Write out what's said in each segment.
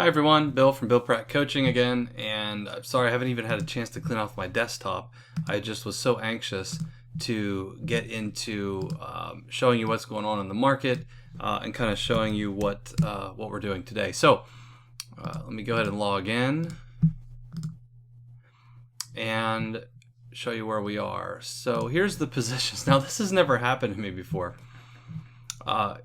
Hi everyone, Bill from Bill Pratt Coaching again, and I'm sorry I haven't even had a chance to clean off my desktop. I just was so anxious to get into showing you what's going on in the market and kind of showing you what we're doing today. So let me go ahead and log in and show you where we are. So here's the positions. Now this has never happened to me before.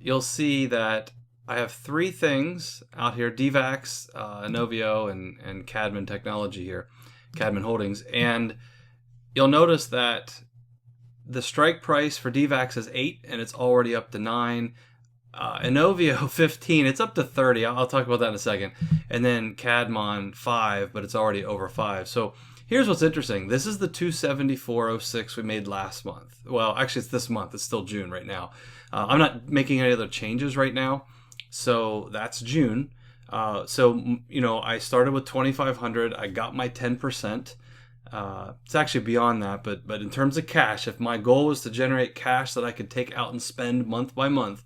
You'll see that I have three things out here: DVAX, Inovio, and Cadman Technology here, Cadman Holdings. And you'll notice that the strike price for DVAX is 8, and it's already up to 9. Inovio 15, it's up to 30. I'll talk about that in a second. And then Cadman 5, but it's already over 5. So here's what's interesting. This is the 274.06 we made last month. Well, actually, it's this month. It's still June right now. I'm not making any other changes right now. So that's June. I started with 2,500. I got my 10%. It's actually beyond that, but in terms of cash, if my goal was to generate cash that I could take out and spend month by month,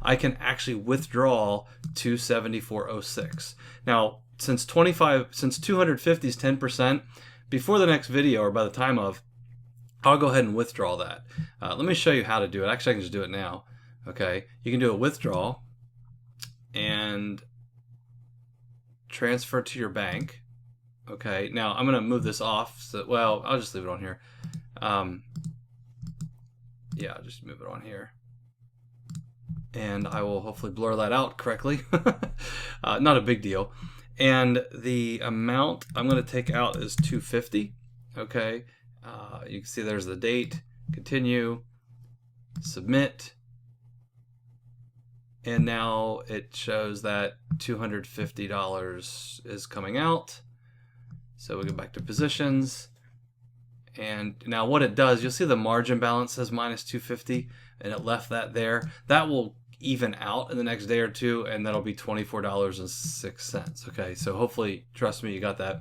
I can actually withdraw 274.06. Now, since 250 is 10%, before the next video or by the time of, I'll go ahead and withdraw that. Let me show you how to do it. Actually, I can just do it now. Okay, you can do a withdrawal and transfer to your bank. Okay, now I'm gonna move this off. So, well, I'll just leave it on here. Yeah, I'll just move it on here, and I will hopefully blur that out correctly. Not a big deal. And the amount I'm gonna take out is 250. Okay, you can see there's the date. Continue, submit. And now it shows that $250 is coming out. So we go back to positions. And now what it does, you'll see the margin balance says minus 250, and it left that there. That will even out in the next day or two, and that'll be $24.06. Okay, so hopefully, trust me, you got that.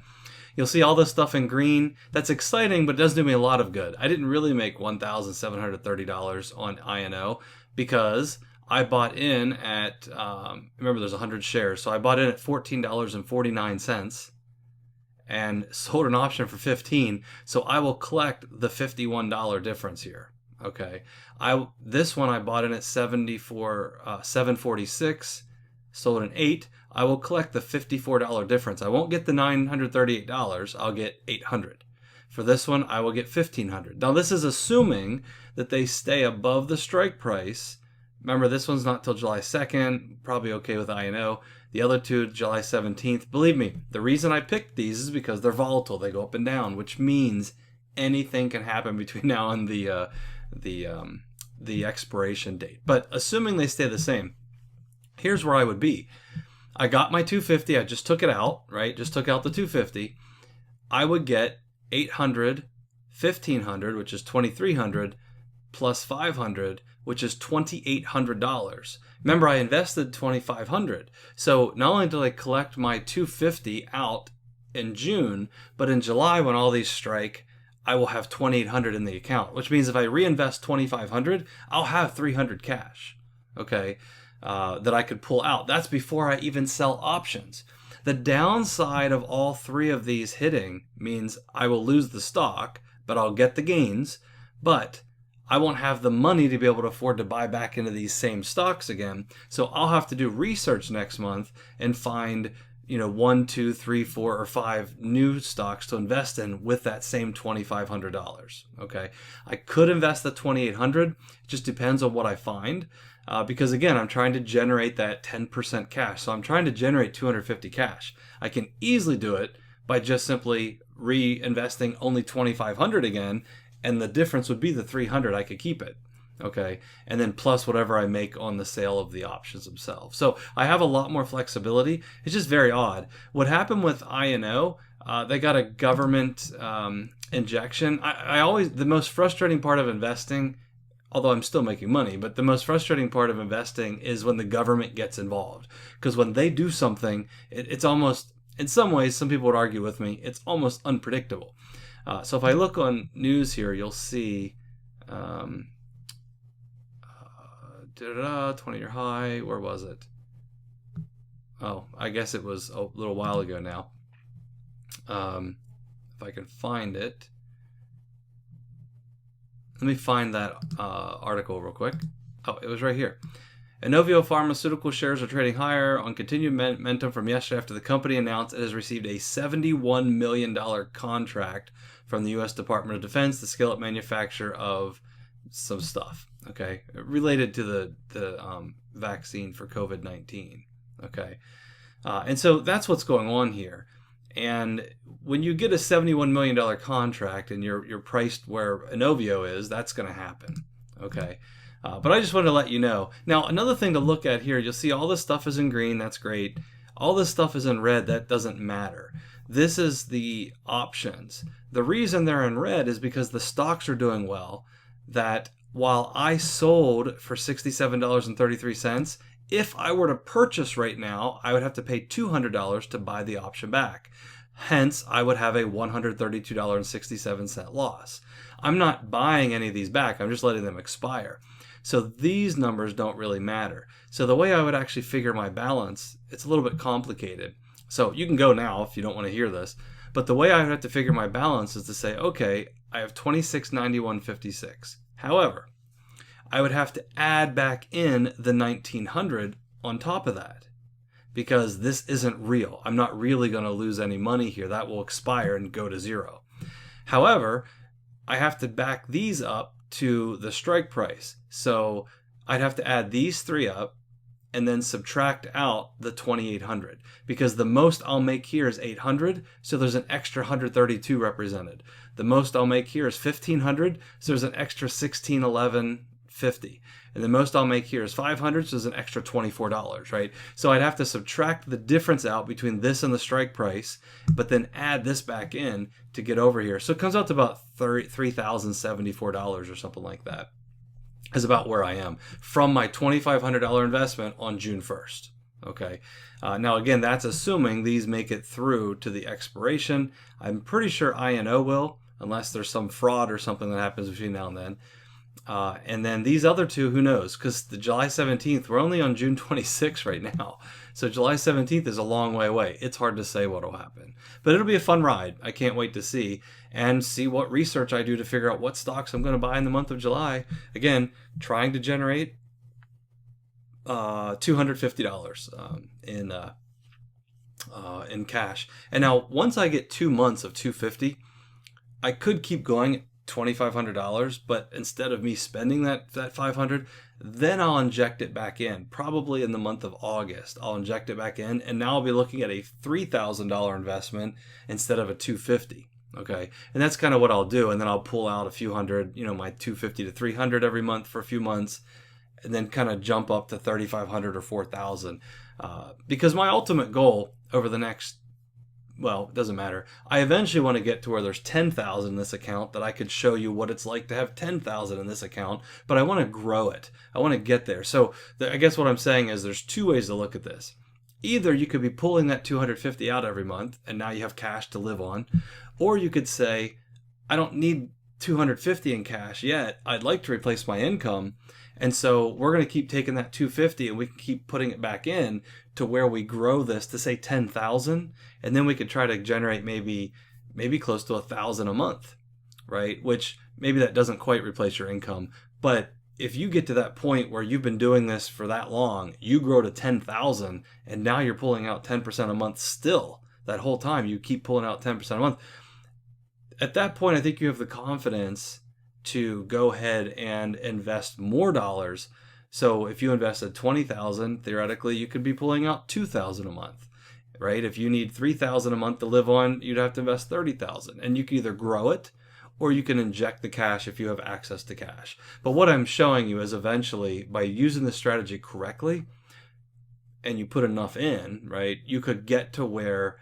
You'll see all this stuff in green. That's exciting, but it does do me a lot of good. I didn't really make $1,730 on INO because I bought in at, remember there's 100 shares, so I bought in at $14.49 and sold an option for 15, so I will collect the $51 difference here. Okay, this one I bought in at 746, sold an 8. I will collect the $54 difference. I won't get the $938, I'll get $800. For this one, I will get $1,500. Now this is assuming that they stay above the strike price. Remember, this one's not till July 2nd, probably okay with INO. The other two, July 17th. Believe me, the reason I picked these is because they're volatile. They go up and down, which means anything can happen between now and the expiration date. But assuming they stay the same, here's where I would be. I got my 250. I just took it out, right? Just took out the 250. I would get 800, 1,500, which is 2,300, plus 500, which is $2,800. Remember, I invested $2,500. So not only did I collect my 250 out in June, but in July when all these strike, I will have 2,800 in the account, which means if I reinvest 2,500, I'll have 300 cash, okay, that I could pull out. That's before I even sell options. The downside of all three of these hitting means I will lose the stock, but I'll get the gains, but I won't have the money to be able to afford to buy back into these same stocks again. So I'll have to do research next month and find, 1, 2, 3, 4, or 5 new stocks to invest in with that same $2,500. Okay, I could invest the $2,800. It just depends on what I find, because again, I'm trying to generate that 10% cash. So I'm trying to generate 250 cash. I can easily do it by just simply reinvesting only 2,500 again. And the difference would be the 300. I could keep it, okay? And then plus whatever I make on the sale of the options themselves. So I have a lot more flexibility. It's just very odd. What happened with INO, they got a government injection. The most frustrating part of investing, although I'm still making money, but the most frustrating part of investing is when the government gets involved. Because when they do something, it's almost, in some ways, some people would argue with me, it's almost unpredictable. So if I look on news here, you'll see 20-year high. Where was it? Oh, I guess it was a little while ago now. If I can find it. Let me find that article real quick. Oh, it was right here. Inovio Pharmaceutical shares are trading higher on continued momentum from yesterday after the company announced it has received a $71 million contract from the U.S. Department of Defense to scale up manufacture of some stuff, okay, related to the vaccine for COVID-19, okay? And so that's what's going on here. And when you get a $71 million contract and you're priced where Inovio is, that's going to happen, okay? But I just wanted to let you know. Now, another thing to look at here, you'll see all this stuff is in green. That's great. All this stuff is in red. That doesn't matter. This is the options. The reason they're in red is because the stocks are doing well. That while I sold for $67.33, if I were to purchase right now, I would have to pay $200 to buy the option back. Hence, I would have a $132.67 loss. I'm not buying any of these back. I'm just letting them expire. So these numbers don't really matter. So the way I would actually figure my balance, it's a little bit complicated. So you can go now if you don't want to hear this. But the way I would have to figure my balance is to say, okay, I have $26.91.56. However, I would have to add back in the $1,900 on top of that, because this isn't real. I'm not really going to lose any money here. That will expire and go to zero. However, I have to back these up to the strike price. So I'd have to add these three up and then subtract out the 2,800, because the most I'll make here is 800, so there's an extra 132 represented. The most I'll make here is 1,500, so there's an extra 1,611.50. And the most I'll make here is 500, so there's an extra $24, right? So I'd have to subtract the difference out between this and the strike price, but then add this back in to get over here. So it comes out to about $3,074 or something like that. Is about where I am from my $2,500 investment on June 1st. Okay. Now, again, that's assuming these make it through to the expiration. I'm pretty sure INO will, unless there's some fraud or something that happens between now and then. And then these other two, who knows? Because the July 17th, we're only on June 26th right now. So July 17th is a long way away. It's hard to say what will happen. But it'll be a fun ride. I can't wait to see what research I do to figure out what stocks I'm going to buy in the month of July. Again, trying to generate $250 in cash. And now, once I get 2 months of $250, I could keep going $2,500, but instead of me spending that $500, then I'll inject it back in. Probably in the month of August, I'll inject it back in, and now I'll be looking at a $3,000 investment instead of a $250. Okay, and that's kind of what I'll do, and then I'll pull out a few hundred, my $250 to $300 every month for a few months, and then kind of jump up to $3,500 or $4,000, because my ultimate goal over the next, well, it doesn't matter. I eventually want to get to where there's 10,000 in this account, that I could show you what it's like to have 10,000 in this account, but I want to grow it. I want to get there. So I guess what I'm saying is there's two ways to look at this. Either you could be pulling that $250 out every month, and now you have cash to live on, or you could say, I don't need $250 in cash yet. I'd like to replace my income. And so we're going to keep taking that $250 and we can keep putting it back in to where we grow this to say 10,000. And then we could try to generate maybe close to 1,000 a month, right? Which maybe that doesn't quite replace your income. But if you get to that point where you've been doing this for that long, you grow to 10,000 and now you're pulling out 10% a month still. That whole time you keep pulling out 10% a month. At that point, I think you have the confidence to go ahead and invest more dollars. So if you invested 20,000, theoretically, you could be pulling out 2,000 a month, right? If you need 3,000 a month to live on, you'd have to invest 30,000, and you can either grow it or you can inject the cash if you have access to cash. But what I'm showing you is eventually, by using the strategy correctly and you put enough in, right, you could get to where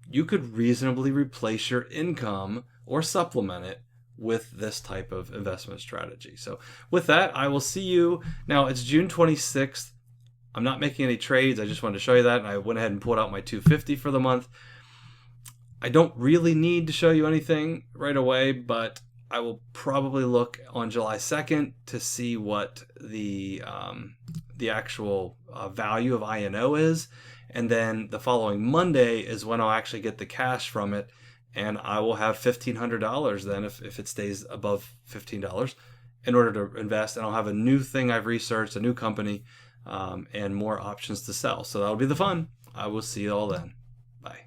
you could reasonably replace your income or supplement it with this type of investment strategy. So with that, I will see you. Now, it's June 26th. I'm not making any trades. I just wanted to show you that, and I went ahead and pulled out my $250 for the month. I don't really need to show you anything right away, but I will probably look on July 2nd to see what the actual value of INO is. And then the following Monday is when I'll actually get the cash from it. And I will have $1,500 then if it stays above $15 in order to invest. And I'll have a new thing I've researched, a new company, and more options to sell. So that'll be the fun. I will see you all then. Bye.